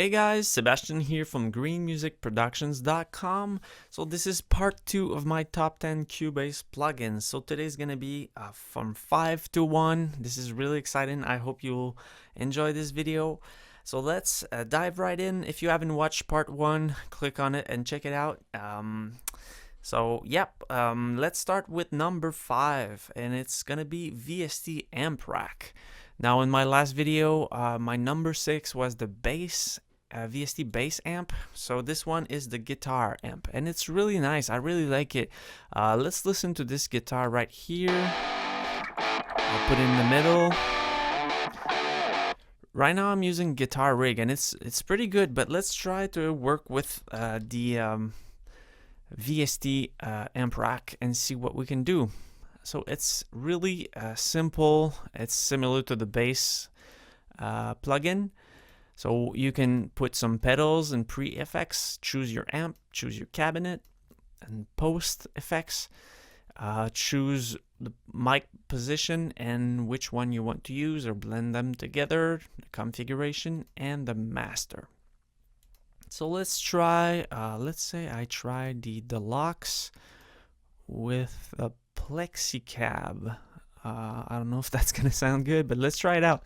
Hey guys, Sebastian here from greenmusicproductions.com. So this is part 2 of my top 10 Cubase plugins. So today's gonna be from 5 to 1. This is really exciting. I hope you'll enjoy this video. So let's dive right in. If you haven't watched part 1, click on it and check it out. Let's start with number 5, and it's gonna be VST Amp Rack. Now in my last video, my number 6 was the bass, VST bass amp. So this one is the guitar amp, and it's really nice. I really like it. Let's listen to this guitar right here. I'll put it in the middle. Right now I'm using Guitar Rig, and it's pretty good, but let's try to work with the VST Amp Rack and see what we can do. So it's really simple. It's similar to the bass plugin. So you can put some pedals and pre-effects, choose your amp, choose your cabinet, and post effects. Choose the mic position and which one you want to use, or blend them together, the configuration, and the master. So let's try, let's say I try the Deluxe with a Plexicab. I don't know if that's gonna sound good, but let's try it out.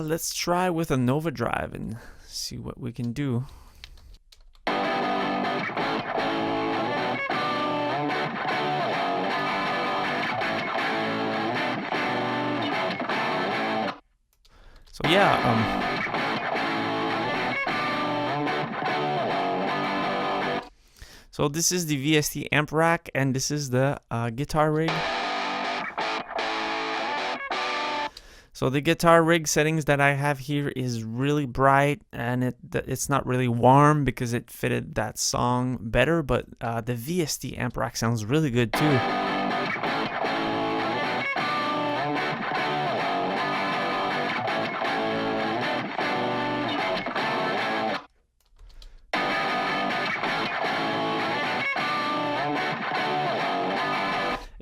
Let's try with an overdrive and see what we can do. So yeah, so this is the VST Amp Rack, and this is the Guitar Rig. So the Guitar Rig settings that I have here is really bright, and it's not really warm because it fitted that song better, but the VST Amp Rack sounds really good too.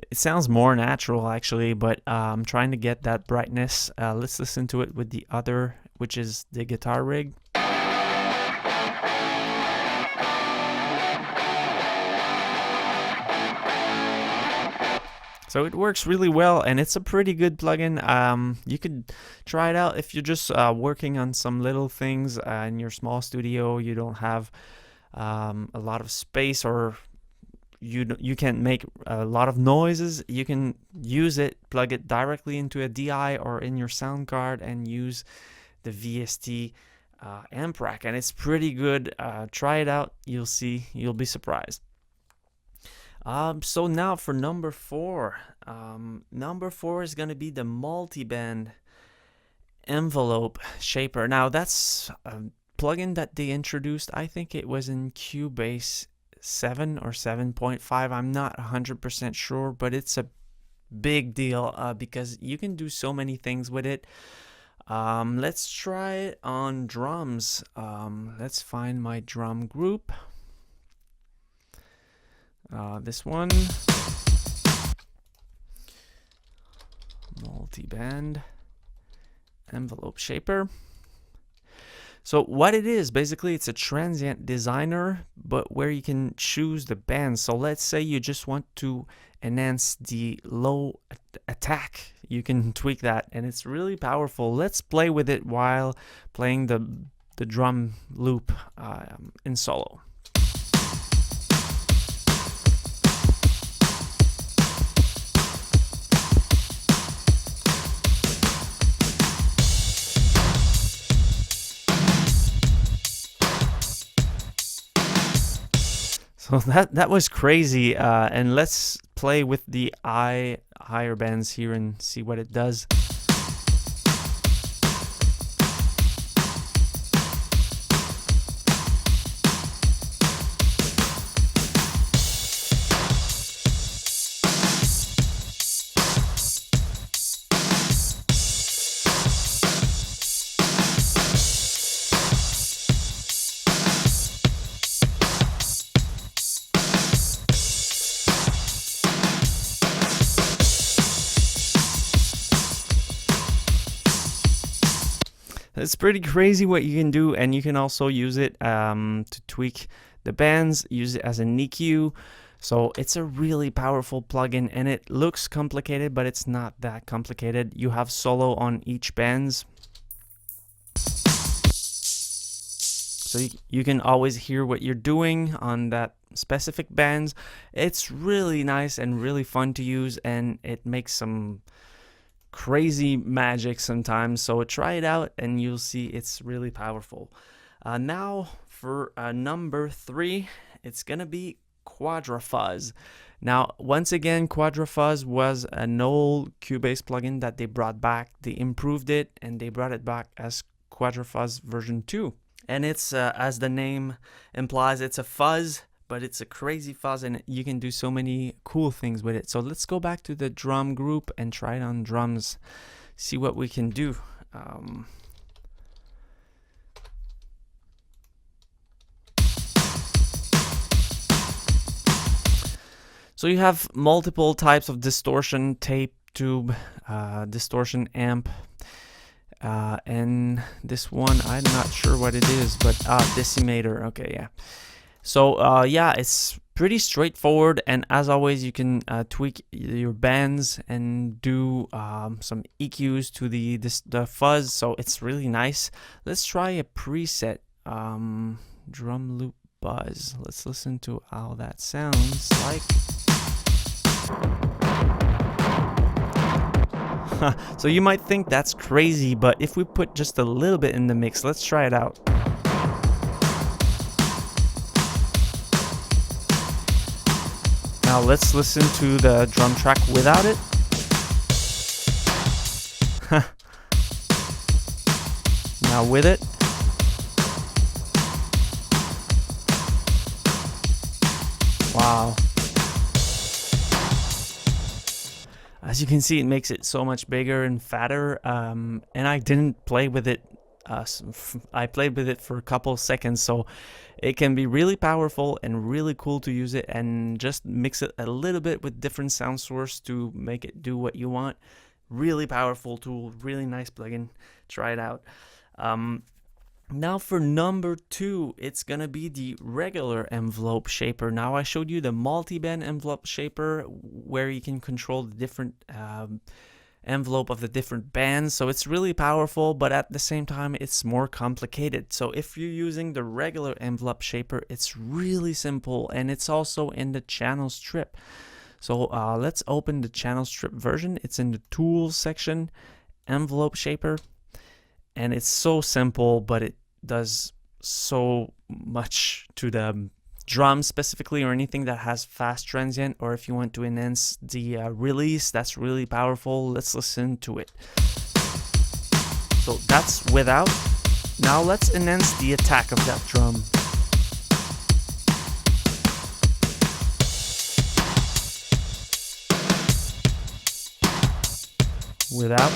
It sounds more natural actually, but I'm trying to get that brightness. Let's listen to it with the other, which is the Guitar Rig. So it works really well, and it's a pretty good plugin. You could try it out if you're just working on some little things in your small studio. You don't have a lot of space, or you can't make a lot of noises. You can use it, plug it directly into a DI or in your sound card, and use the VST Amp Rack, and it's pretty good. Try it out. You'll see. You'll be surprised. So now for number 4. Number 4 is going to be the Multiband envelope shaper. Now that's a plugin that they introduced. I think it was in Cubase 7 or 7.5. I'm not 100% sure, but it's a big deal because you can do so many things with it. Let's try it on drums. Let's find my drum group. This one, Multiband envelope shaper. So what it is, basically, it's a transient designer, but where you can choose the bands. So let's say you just want to enhance the low attack. You can tweak that, and it's really powerful. Let's play with it while playing the drum loop in solo. So that was crazy, and let's play with the higher bands here and see what it does. It's pretty crazy what you can do, and you can also use it to tweak the bands, use it as an EQ. So it's a really powerful plugin, and it looks complicated, but it's not that complicated. You have solo on each bands, so you can always hear what you're doing on that specific bands. It's really nice and really fun to use, and it makes some crazy magic sometimes. So try it out and you'll see it's really powerful. Now for number 3, it's gonna be Quadra Fuzz. Now once again, Quadra Fuzz was an old Cubase plugin that they brought back. They improved it and they brought it back as Quadra Fuzz version 2. And it's as the name implies, it's a fuzz, but it's a crazy fuzz, and you can do so many cool things with it. So let's go back to the drum group and try it on drums, see what we can do. So you have multiple types of distortion, tape, tube, distortion amp, and this one, I'm not sure what it is, but decimator. Okay, yeah. So yeah, it's pretty straightforward, and as always, you can tweak your bands and do some EQs to the fuzz. So it's really nice. Let's try a preset drum loop buzz. Let's listen to how that sounds like. So you might think that's crazy, but if we put just a little bit in the mix, let's try it out. Now let's listen to the drum track without it. Now with it. Wow. As you can see, it makes it so much bigger and fatter, and I didn't play with it. I played with it for a couple seconds, so it can be really powerful and really cool to use it, and just mix it a little bit with different sound source to make it do what you want. Really powerful tool, really nice plugin. Try it out. Now for number 2, it's gonna be the regular envelope shaper. Now I showed you the multiband envelope shaper where you can control the different envelope of the different bands. So it's really powerful, but at the same time it's more complicated. So if you're using the regular envelope shaper, it's really simple, and it's also in the channel strip. So let's open the channel strip version. It's in the tools section, envelope shaper. And it's so simple, but it does so much to the drum specifically, or anything that has fast transient, or if you want to enhance the release, that's really powerful. Let's listen to it. So that's without. Now let's enhance the attack of that drum. Without.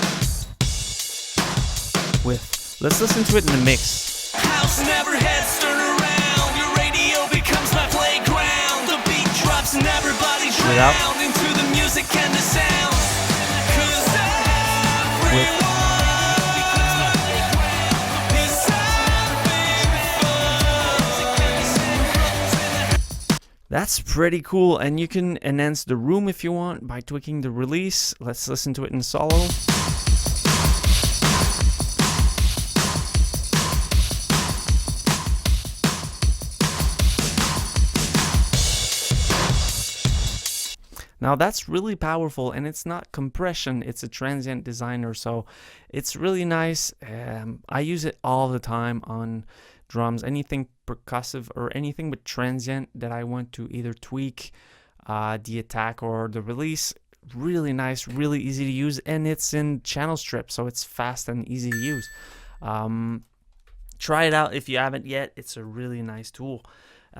With. Let's listen to it in the mix. House never heads turn around. Your radio becomes my playground. The beat drops and everybody drowned into the music and the sound. 'Cause everyone becomes my playground. That's pretty cool, and you can enhance the room if you want by tweaking the release. Let's listen to it in solo. Now that's really powerful, and it's not compression, it's a transient designer, so it's really nice. I use it all the time on drums, anything percussive or anything with transient that I want to either tweak the attack or the release. Really nice, really easy to use, and it's in channel strip, so it's fast and easy to use. Try it out if you haven't yet. It's a really nice tool.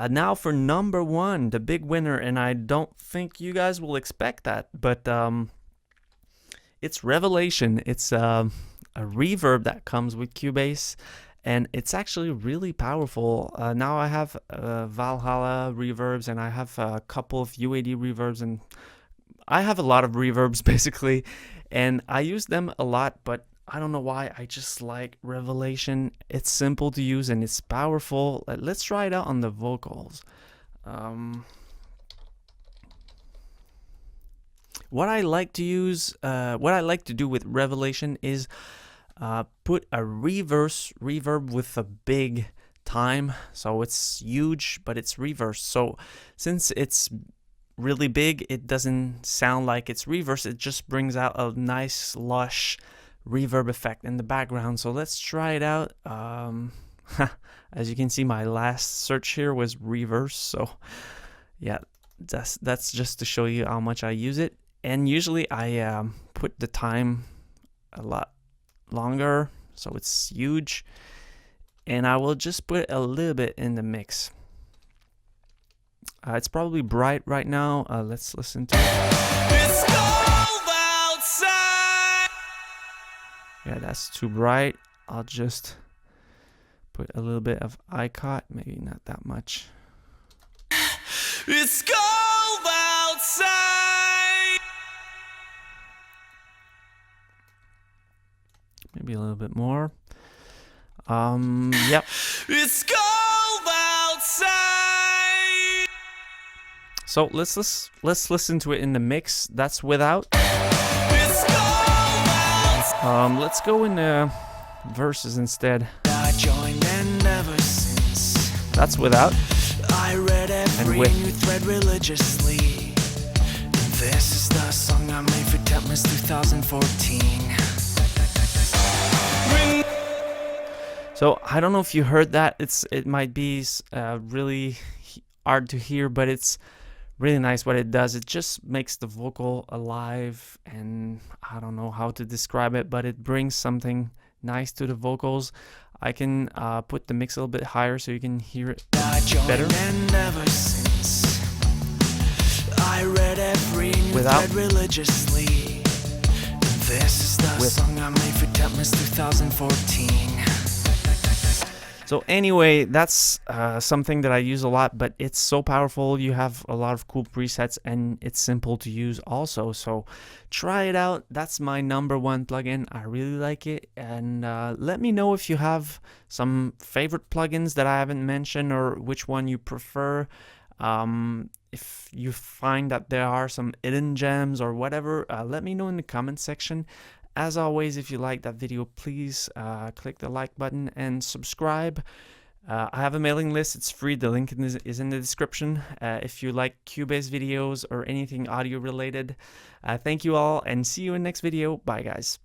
Now for number 1, the big winner, and I don't think you guys will expect that, but it's Revelation. It's a reverb that comes with Cubase, and it's actually really powerful. Now I have Valhalla reverbs, and I have a couple of UAD reverbs, and I have a lot of reverbs basically, and I use them a lot, but I don't know why, I just like Revelation. It's simple to use and it's powerful. Let's try it out on the vocals. What I like to use, what I like to do with Revelation is put a reverb with a big time, so it's huge but it's reversed. So since it's really big, it doesn't sound like it's reversed, it just brings out a nice lush reverb effect in the background. So let's try it out. As you can see, my last search here was reverse, so yeah, that's just to show you how much I use it. And usually I put the time a lot longer, so it's huge, and I will just put a little bit in the mix. It's probably bright right now. Let's listen to it. It's cold outside. Yeah, that's too bright. I'll just put a little bit of icot, maybe not that much. It's cold outside. Maybe a little bit more. Yep. It's cold outside. So let's listen to it in the mix. That's without. It's cold outside. Let's go in the verses instead. I joined and ever since That's without. I read every with. new thread religiously. This is the song I made for Tetmas 2014. So I don't know if you heard that. It might be really hard to hear, but it's really nice what it does. It just makes the vocal alive, and I don't know how to describe it, but it brings something nice to the vocals. I can put the mix a little bit higher so you can hear it better. And ever since I read every new Without. thread religiously. This is the With. song I made for Tetmas 2014. So anyway, that's something that I use a lot, but it's so powerful. You have a lot of cool presets and it's simple to use also. So try it out. That's my #1 plugin. I really like it. And let me know if you have some favorite plugins that I haven't mentioned or which one you prefer. If you find that there are some hidden gems or whatever, let me know in the comment section. As always, if you like that video, please click the like button and subscribe. I have a mailing list. It's free. The link is in the description. If you like Cubase videos or anything audio related, thank you all and see you in the next video. Bye, guys.